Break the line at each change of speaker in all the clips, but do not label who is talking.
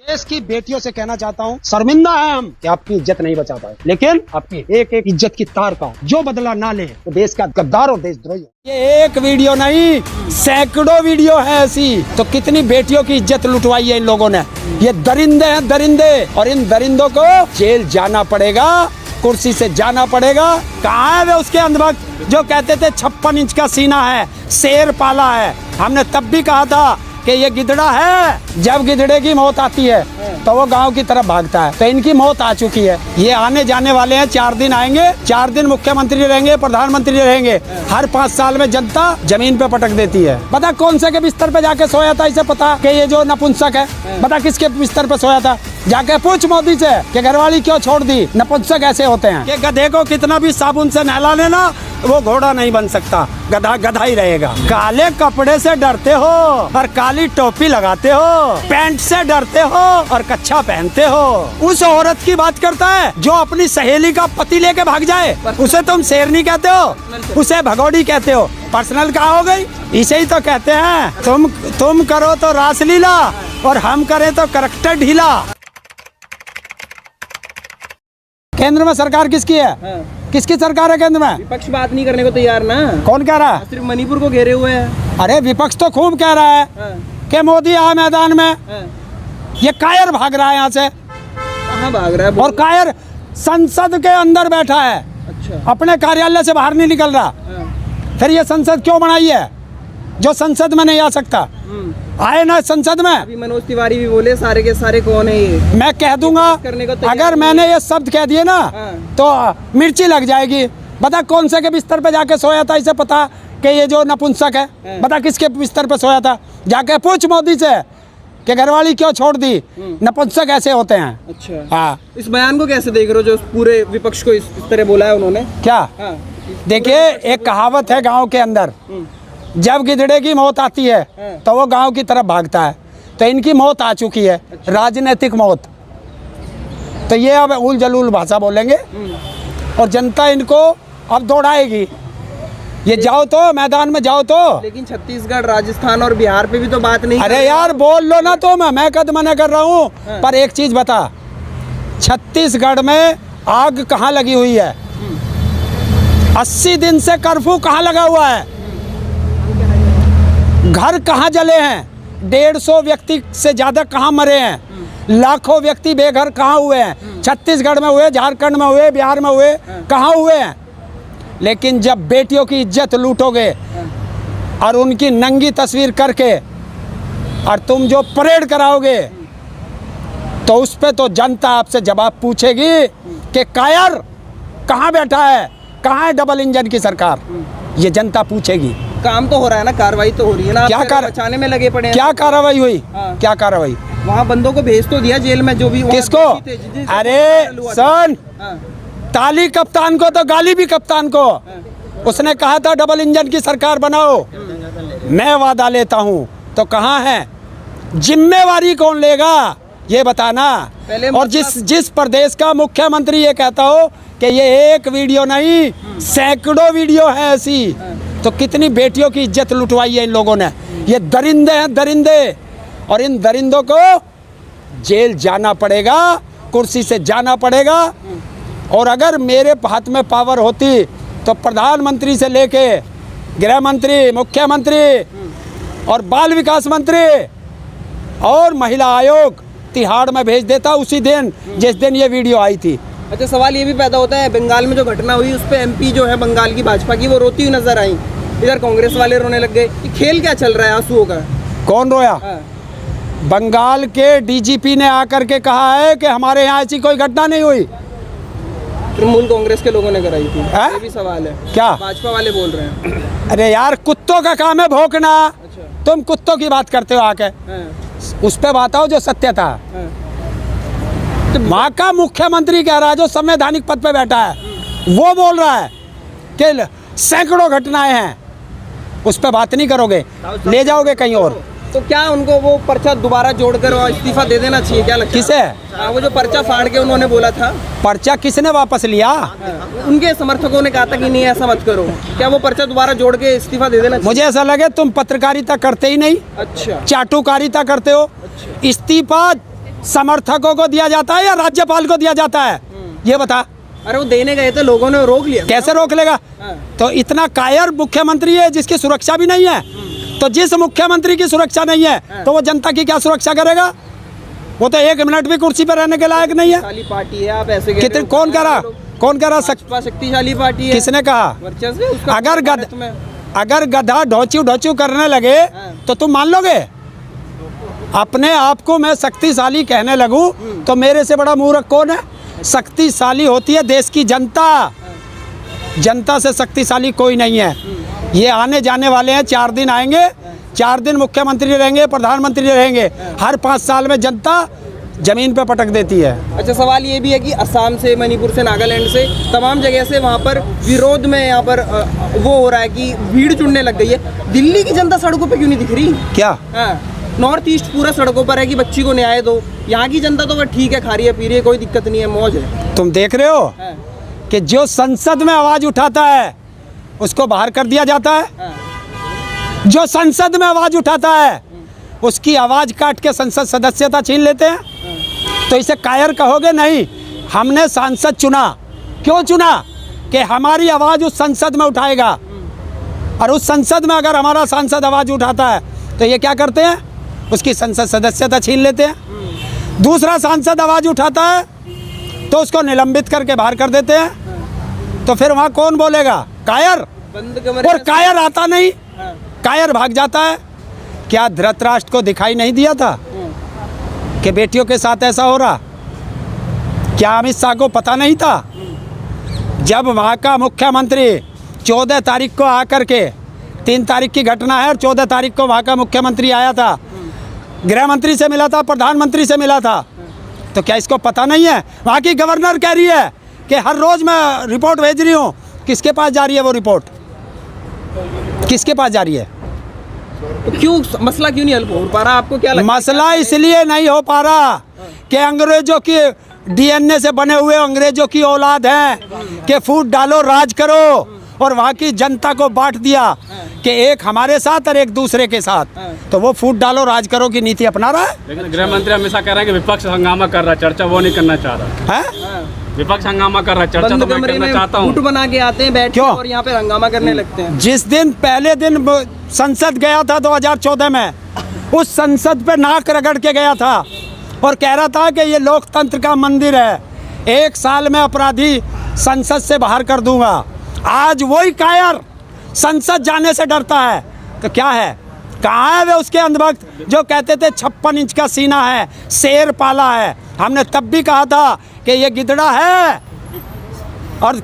देश की बेटियों से कहना चाहता हूँ, शर्मिंदा है हम कि आपकी इज्जत नहीं बचा पाए, लेकिन आपकी एक एक इज्जत की तार का जो बदला ना ले तो देश का गद्दार और देशद्रोही। ये एक वीडियो नहीं, सैकड़ों वीडियो है ऐसी। तो कितनी बेटियों की इज्जत लुटवाई है इन लोगों ने। ये दरिंदे हैं, दरिंदे, और इन दरिंदों को जेल जाना पड़ेगा, कुर्सी से जाना पड़ेगा। कहाँ है वे उसके अंधभक्त जो कहते थे 56 इंच का सीना है, शेर पाला है। हमने तब भी कहा था कि ये गिदड़ा है, जब गिदड़े की मौत आती है तो वो गांव की तरफ भागता है। तो इनकी मौत आ चुकी है, ये आने जाने वाले हैं। 4 दिन आएंगे, 4 दिन मुख्यमंत्री रहेंगे, प्रधानमंत्री रहेंगे। हर 5 साल में जनता जमीन पे पटक देती है। पता कौन से के बिस्तर पे जाके सोया था, इसे पता कि ये जो नपुंसक है, पता किसके बिस्तर पे सोया था। जाके पूछ मोदी से कि घरवाली क्यों छोड़ दी। नपुंसक ऐसे होते हैं कि गधे को कितना भी साबुन से नहला लेना, वो घोड़ा नहीं बन सकता, गधा गधा ही रहेगा। काले कपड़े से डरते हो और काली टोपी लगाते हो, पैंट से डरते हो और कच्छा पहनते हो। उस औरत की बात करता है जो अपनी सहेली का पति लेके भाग जाए, उसे तुम शेरनी कहते हो, उसे भगोड़ी कहते हो। पर्सनल कहाँ हो गई? इसे ही तो कहते हैं तुम करो तो रासलीला और हम करें तो करैक्टर ढीला। केंद्र में सरकार किसकी है? किसकी सरकार है केंद्र में?
विपक्ष बात नहीं करने को तैयार ना।
कौन कह रहा है?
सिर्फ मणिपुर को घेरे हुए हैं।
अरे विपक्ष तो खूब कह रहा है कि मोदी आ मैदान में। ये कायर भाग रहा है यहाँ से।
कहाँ भाग रहा है?
और कायर संसद के अंदर बैठा है।
अच्छा।
अपने कार्यालय से बाहर नहीं निकल रहा। फिर ये संसद क्यों बनाई है जो संसद में नहीं आ सकता? आए ना संसद में।
अभी मनोज तिवारी भी बोले सारे के सारे कौन है ये।
मैं कह दूंगा, अगर मैंने ये शब्द कह दिए ना तो मिर्ची लग जाएगी। बता कौन से के बिस्तर पे जाके सोया था, इसे पता कि ये जो नपुंसक है, बता किसके बिस्तर पे सोया था। जाके पूछ मोदी से कि घरवाली क्यों छोड़ दी। नपुंसक ऐसे होते हैं।
अच्छा।
हाँ,
इस बयान को कैसे देख रहे हो जो पूरे विपक्ष को इस तरह बोला है उन्होंने?
क्या देखिए, एक कहावत है गाँव के अंदर, जब गिदड़े की मौत आती है तो वो गांव की तरफ भागता है। तो इनकी मौत आ चुकी है। अच्छा। राजनीतिक मौत। तो ये अब उल जलूल भाषा बोलेंगे और जनता इनको अब दौड़ाएगी। ये जाओ तो मैदान में जाओ तो।
लेकिन छत्तीसगढ़, राजस्थान और बिहार पे भी तो बात नहीं।
अरे यार बोल लो ना तुम, मैं कद मना कर रहा हूँ। पर एक चीज बता, छत्तीसगढ़ में आग कहाँ लगी हुई है? 80 दिन से कर्फ्यू कहाँ लगा हुआ है? घर कहाँ जले हैं? 150 व्यक्ति से ज्यादा कहाँ मरे हैं? लाखों व्यक्ति बेघर कहाँ हुए हैं? छत्तीसगढ़ में हुए, झारखंड में हुए, बिहार में हुए, कहाँ हुए हैं? लेकिन जब बेटियों की इज्जत लूटोगे और उनकी नंगी तस्वीर करके और तुम जो परेड कराओगे तो उस पे तो जनता आपसे जवाब पूछेगी कि कायर कहाँ बैठा है, कहाँ है डबल इंजन की सरकार? ये जनता पूछेगी।
काम तो हो रहा है ना, कार्रवाई तो हो रही है ना।
क्या
बचाने में लगे पड़े हैं।
क्या कार्रवाई हुई? क्या कार्रवाई?
वहाँ बंदों को भेज तो दिया जेल में, जो भी।
किसको? अरे सुन, ताली कप्तान को तो गाली भी कप्तान को। उसने कहा था डबल इंजन की सरकार बनाओ, मैं वादा लेता हूँ। तो कहाँ है? जिम्मेवारी कौन लेगा ये बताना। और जिस प्रदेश का मुख्यमंत्री ये कहता हो कि ये एक वीडियो नहीं, सैकड़ों वीडियो है ऐसी। तो कितनी बेटियों की इज्जत लुटवाई है इन लोगों ने। ये दरिंदे हैं, दरिंदे, और इन दरिंदों को जेल जाना पड़ेगा, कुर्सी से जाना पड़ेगा। और अगर मेरे हाथ में पावर होती तो प्रधानमंत्री से लेके गृह मंत्री, मुख्यमंत्री और बाल विकास मंत्री और महिला आयोग तिहाड़ में भेज देता उसी दिन जिस दिन ये वीडियो आई थी।
अच्छा, सवाल ये भी पैदा होता है, बंगाल में जो घटना हुई उस पे एमपी जो है बंगाल की भाजपा की, वो रोती हुई नजर आई। इधर कांग्रेस वाले रोने लग गए। खेल क्या चल रहा है आंसुओं का?
कौन रोया? बंगाल के डीजीपी ने आकर के कहा है कि हमारे यहाँ ऐसी कोई घटना नहीं हुई।
तृणमूल कांग्रेस के लोगों ने कराई थी। ये भी सवाल है।
क्या
भाजपा वाले बोल रहे हैं?
अरे यार, कुत्तों का काम है भौंकना।
अच्छा।
तुम कुत्तों की बात करते हो आके। उस पे बात आओ जो सत्य था। तो वहाँ का मुख्यमंत्री कह रहा है, जो संवैधानिक पद पे बैठा है, वो बोल रहा है कि सैकड़ों घटनाएं हैं। उस पे बात नहीं करोगे, ले जाओगे कहीं और।
तो क्या उनको वो पर्चा दोबारा जोड़कर इस्तीफा दे देना चाहिए? क्या लगता है?
किसे?
वो जो पर्चा फाड़ के उन्होंने बोला था।
पर्चा किसने वापस लिया?
उनके समर्थकों ने कहा था कि नहीं ऐसा मत करो। क्या वो पर्चा दोबारा जोड़ के इस्तीफा दे देना चाहिए?
मुझे ऐसा लगे तुम पत्रकारिता करते ही नहीं।
अच्छा।
चाटुकारिता करते हो। इस्तीफा समर्थकों को दिया जाता है या राज्यपाल को दिया जाता है? ये बता।
अरे वो देने गए थे, लोगों ने रोक लिया।
कैसे रोक लेगा?
हाँ।
तो इतना कायर मुख्यमंत्री है जिसकी सुरक्षा भी नहीं है। तो जिस मुख्यमंत्री की सुरक्षा नहीं है तो वो जनता की क्या सुरक्षा करेगा? वो तो 1 मिनट भी कुर्सी पर रहने के लायक नहीं है।
शक्तिशाली पार्टी है, आप ऐसे
कितने कौन कह रहा? कौन कह रहा?
भाजपा शक्तिशाली पार्टी है।
किसने कहा?
वर्चस्व है उसका।
अगर गधा ढोचू करने लगे तो तुम मान लोगे? अपने आप को मैं शक्तिशाली कहने लगूं तो मेरे से बड़ा मूर्ख कौन है? शक्तिशाली होती है देश की जनता। जनता से शक्तिशाली कोई नहीं है। ये आने जाने वाले हैं, 4 दिन आएंगे, 4 दिन मुख्यमंत्री रहेंगे, प्रधानमंत्री रहेंगे। हर 5 साल में जनता जमीन पे पटक देती है।
अच्छा, सवाल ये भी है कि असम से, मणिपुर से, नागालैंड से, तमाम जगह से वहाँ पर विरोध में यहाँ पर वो हो रहा है कि भीड़ जुड़ने लग गई है। दिल्ली की जनता सड़कों पे क्यों नहीं दिख रही?
क्या?
हाँ, नॉर्थ ईस्ट पूरा सड़कों पर है कि बच्ची को न्याय दो। यहाँ की जनता तो वह ठीक है, खा रही है, पी रही है, कोई दिक्कत नहीं है, मौज है।
तुम देख रहे हो
हाँ।
कि जो संसद में आवाज उठाता है उसको बाहर कर दिया जाता है।
हाँ।
जो संसद में आवाज उठाता है उसकी आवाज काट के संसद सदस्यता छीन लेते हैं। तो इसे कायर कहोगे? नहीं। हमने सांसद चुना। क्यों चुना? कि हमारी आवाज उस संसद में उठाएगा। और उस संसद में अगर हमारा सांसद आवाज उठाता है तो ये क्या करते हैं? उसकी संसद सदस्यता छीन लेते हैं। दूसरा सांसद आवाज उठाता है तो उसको निलंबित करके बाहर कर देते हैं। तो फिर वहाँ कौन बोलेगा? कायर।
बंद कमरे
और
में-
कायर आता नहीं,
हाँ।
कायर भाग जाता है। क्या धृतराष्ट्र को दिखाई नहीं दिया था कि बेटियों के साथ ऐसा हो रहा? क्या अमित शाह को पता नहीं था? जब वहाँ का मुख्यमंत्री 14 तारीख को आकर के, 3 तारीख की घटना है और 14 तारीख को वहाँ का मुख्यमंत्री आया था, गृह मंत्री से मिला था, प्रधानमंत्री से मिला था, तो क्या इसको पता नहीं है? वहाँ की गवर्नर कह रही है कि हर रोज़ मैं रिपोर्ट भेज रही हूँ। किसके पास जा रही है वो रिपोर्ट? किसके पास जा रही है?
तो क्यों मसला क्यों नहीं हल हो पा रहा? आपको क्या लगता है?
मसला इसलिए नहीं हो पा रहा कि अंग्रेजों की डीएनए से बने हुए अंग्रेजों की औलाद हैं कि फूट डालो राज करो, और वहाँ की जनता को बांट दिया कि एक हमारे साथ और एक दूसरे के साथ। तो वो फूट डालो राज करो की नीति अपना रहा है।
लेकिन गृह मंत्री हमेशा कह रहे हैं कि विपक्ष हंगामा कर रहा है, चर्चा वो नहीं करना चाह रहा है।
हाँ।
विपक्ष हंगामा कर रहा है, चर्चा
बंद
तो मैं
कमरे
करना
में
चाहता
गुट
हूँ।
बना के आते हैं, बैठ के,
क्यों?
और यहाँ पे हंगामा करने लगते हैं।
जिस दिन पहले दिन संसद गया था 2014 में, उस संसद पे नाक रगड़ के गया था और कह रहा था कि ये लोकतंत्र का मंदिर है, 1 साल में अपराधी संसद से बाहर कर दूंगा। आज वही कायर संसद जाने से डरता है। तो क्या है? कहाँ है वे उसके अंधभक्त जो कहते थे 56 इंच का सीना है, शेर पाला है? हमने तब भी कहा था कि ये गिदड़ा है, और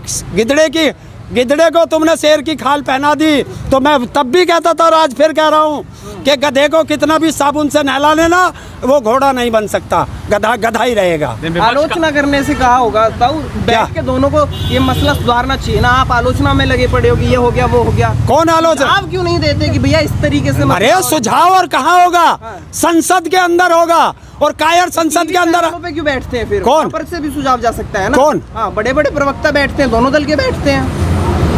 गिदड़े को तुमने शेर की खाल पहना दी। तो मैं तब भी कहता था और आज फिर कह रहा हूँ कि गधे को कितना भी साबुन से नहला लेना, वो घोड़ा नहीं बन सकता, गधा गधा ही रहेगा।
आलोचना करने से कहा होगा ताऊ, बैठ के दोनों को ये मसला सुधारना चाहिए ना। आप आलोचना में लगे पड़े हो कि ये हो गया वो हो गया।
कौन आलोचना?
आप क्यों नहीं देते कि भैया इस तरीके से
अरे सुझाव और कहाँ होगा? संसद के अंदर होगा, और कायर संसद के अंदर
पे क्यों बैठते हैं फिर?
कौन?
वहाँ पर से भी सुझाव जा सकता है ना।
कौन?
हाँ, बड़े बड़े प्रवक्ता बैठते हैं, दोनों दल के बैठते हैं।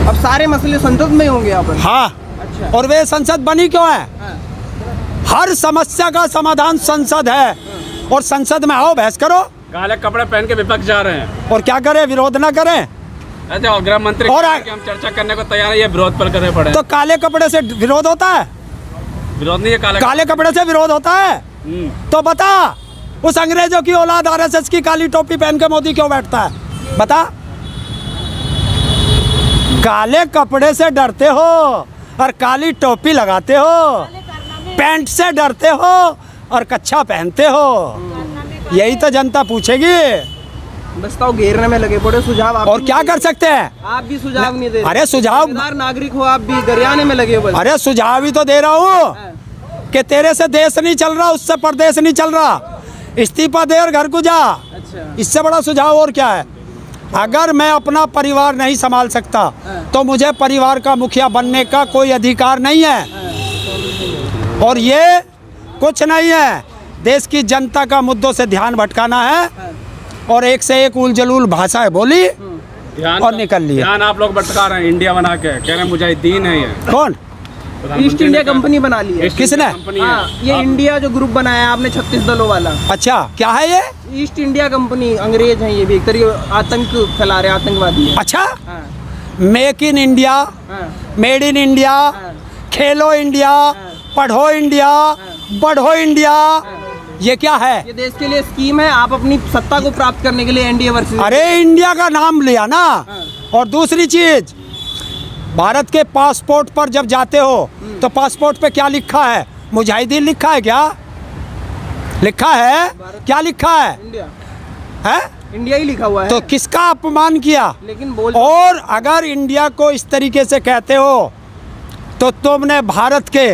अब सारे मसले संसद में ही होंगे यहाँ पर।
हाँ।
अच्छा।
और वे संसद बनी क्यों है?
हाँ।
हर समस्या का समाधान संसद है, और संसद में आओ बहस करो।
काले कपड़े पहन के विपक्ष जा रहे हैं,
और क्या करें? विरोध ना करें।
अच्छा, और गृह मंत्री
और
कह रहे हैं कि हम चर्चा करने को तैयार है, ये विरोध पर करने पड़े।
तो काले कपड़े से विरोध होता है?
विरोध नहीं है
काले कपड़े से विरोध होता है? तो बता, उस अंग्रेजों की औलाद आरएसएस की काली टोपी पहन के मोदी क्यों बैठता है? बता। काले कपड़े से डरते हो और काली टोपी लगाते हो, पैंट से डरते हो और कच्छा पहनते हो। यही तो जनता पूछेगी।
बस तो घेरने में लगे पड़े। सुझाव आप
और
भी
क्या
नहीं
कर
दे-
सकते हैं?
आप भी सुझाव नहीं दे रहे।
अरे सुझाव-
जिम्मेदार नागरिक हो, आप भी गरियाने में लगे हो बस।
अरे सुझाव ही तो दे रहा हूँ
हाँ।
कि तेरे से देश नहीं चल रहा, उससे प्रदेश नहीं चल रहा, इस्तीफा दे और घर को जा।
अच्छा।
इससे बड़ा सुझाव और क्या है? अगर मैं अपना परिवार नहीं संभाल सकता तो मुझे परिवार का मुखिया बनने का कोई अधिकार नहीं है। और ये कुछ नहीं है, देश की जनता का मुद्दों से ध्यान भटकाना है, और एक से एक उल जलूल भाषा है बोली और निकल लिया।
ध्यान आप लोग भटका रहे हैं, इंडिया बना के कह रहे हैं मुजाहिदीन है ये।
कौन?
ईस्ट इंडिया कंपनी बना ली है।
किसने?
हाँ, ये इंडिया जो ग्रुप बनाया आपने 36 दलों वाला।
अच्छा, क्या है ये?
ईस्ट इंडिया कंपनी, अंग्रेज हैं ये भी, एक तरीके आतंक फैला रहे, आतंकवादी है।
अच्छा,
हाँ,
मेक इन इंडिया,
हाँ,
मेड इन इंडिया,
हाँ,
खेलो इंडिया, पढ़ो इंडिया, बढ़ो इंडिया, ये क्या है?
ये देश के लिए स्कीम है, आप अपनी सत्ता को प्राप्त करने के लिए एनडीए वर्सेस।
अरे इंडिया का नाम लिया ना। और दूसरी चीज, भारत के पासपोर्ट पर जब जाते हो तो पासपोर्ट पे क्या लिखा है? मुजाहिदीन लिखा है क्या? लिखा है क्या? लिखा है
इंडिया,
है?
इंडिया ही लिखा हुआ है।
तो किसका अपमान किया?
लेकिन बोल,
और अगर इंडिया को इस तरीके से कहते हो तो तुमने भारत के,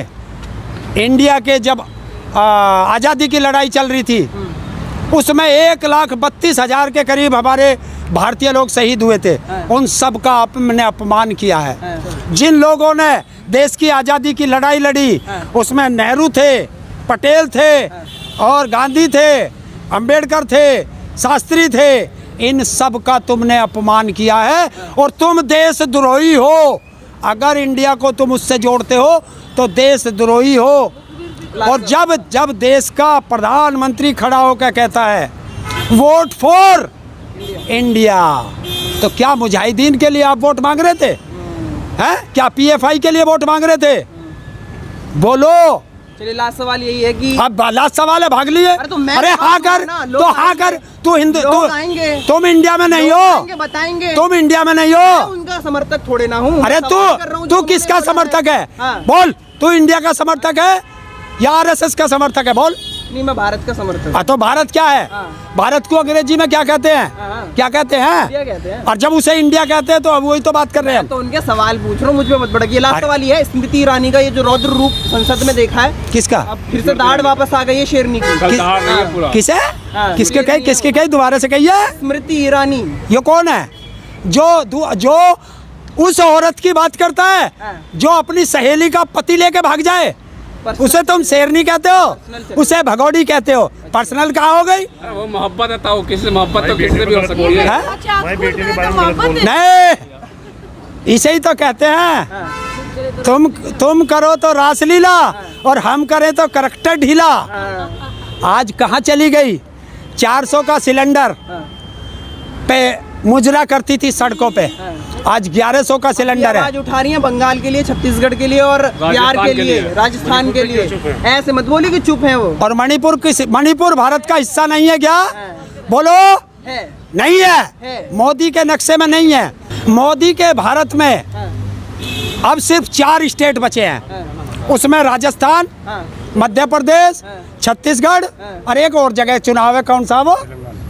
इंडिया के जब आज़ादी की लड़ाई चल रही थी उसमें 1,32,000 के करीब हमारे भारतीय लोग शहीद हुए थे। उन सब का आपने अपमान किया है। जिन लोगों ने देश की आज़ादी की लड़ाई लड़ी उसमें नेहरू थे, पटेल थे और गांधी थे, अंबेडकर थे, शास्त्री थे, इन सब का तुमने अपमान किया है और तुम देशद्रोही हो। अगर इंडिया को तुम उससे जोड़ते हो तो देशद्रोही हो। और जब देश का प्रधानमंत्री खड़ा होकर कहता है वोट फॉर इंडिया, तो क्या मुजाहिदीन के लिए आप वोट मांग रहे थे? हैं? क्या पीएफआई के लिए वोट मांग रहे थे? बोलो।
चलिए लास्ट सवाल यही है कि
अब लास्ट सवाल है, भाग लिए। अरे हाँ कर, तो हाँ कर। तू हिंदू, तुम इंडिया में नहीं हो,
बताएंगे।
तुम इंडिया में नहीं हो,
उनका समर्थक थोड़े ना हूँ।
अरे तू किसका समर्थक है? बोल, तू इंडिया का समर्थक है या आरएसएस का समर्थक है? बोल।
नहीं, मैं भारत का समर्थक हूँ।
तो भारत क्या है? भारत को अंग्रेजी में क्या कहते हैं? क्या कहते हैं?
इंडिया कहते हैं।
और जब उसे इंडिया कहते हैं तो अब वही तो बात कर रहे हैं।
तो उनके सवाल पूछ रहा हूँ, मुझ पे मत भड़किए। लास्ट सवाल ये है, स्मृति ईरानी का ये जो रौद्र रूप संसद में देखा है,
किसका?
अब फिर से दाढ़ वापस आ गई है शेरनी की।
किसे? किसके कही? किसके कही? दोबारा से कहिए।
स्मृति ईरानी।
ये कौन है? जो उस औरत की बात करता है जो अपनी सहेली का पति लेके भाग जाए, उसे तुम शेरनी कहते हो, उसे भगोड़ी कहते हो। पर्सनल कहाँ हो गई?
वो मोहब्बत है, तो किसी मोहब्बत तो किसी से भी हो सकती है।
नहीं, इसे ही तो कहते हैं। तुम करो तो रासलीला और हम करें तो करैक्टर ढीला। आज कहाँ चली गई? 400 का सिलेंडर पे मुजरा करती थी सड़कों पे, आज 1100 का सिलेंडर है।
आज उठा रही है बंगाल के लिए, छत्तीसगढ़ के लिए और बिहार के लिए, राजस्थान के लिए। ऐसे मत बोलिए कि चुप है वो।
और मणिपुर भारत का हिस्सा नहीं है क्या? बोलो।
है।
नहीं है। मोदी के नक्शे में नहीं है। मोदी के भारत में अब सिर्फ 4 स्टेट बचे हैं। उसमें राजस्थान, मध्य प्रदेश, छत्तीसगढ़ और एक और जगह चुनाव है, कौन सा वो?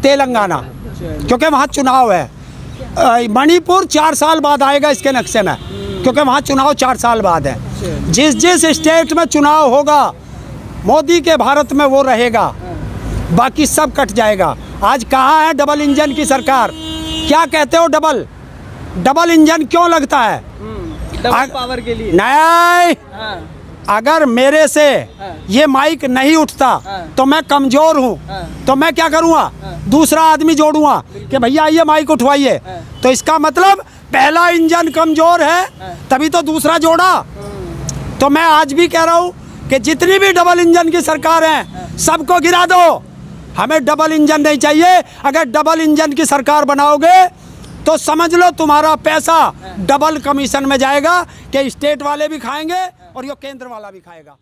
तेलंगाना, क्योंकि वहाँ चुनाव है। मणिपुर 4 साल बाद आएगा इसके नक्शे में, क्योंकि वहाँ चुनाव 4 साल बाद है। जिस स्टेट में चुनाव होगा मोदी के भारत में वो रहेगा, बाकी सब कट जाएगा। आज कहाँ है डबल इंजन की सरकार? क्या कहते हो? डबल इंजन क्यों लगता है?
डबल पावर के लिए
नहीं। अगर मेरे से ये माइक नहीं उठता तो मैं कमजोर हूँ, तो मैं क्या करूँगा? दूसरा आदमी जोड़ूंगा कि भैया ये माइक उठवाइए। तो इसका मतलब पहला इंजन कमजोर है तभी तो दूसरा जोड़ा। तो मैं आज भी कह रहा हूँ कि जितनी भी डबल इंजन की सरकार है सबको गिरा दो। हमें डबल इंजन नहीं चाहिए। अगर डबल इंजन की सरकार बनाओगे तो समझ लो तुम्हारा पैसा डबल कमीशन में जाएगा कि स्टेट वाले भी खाएंगे और ये केंद्र वाला भी खाएगा।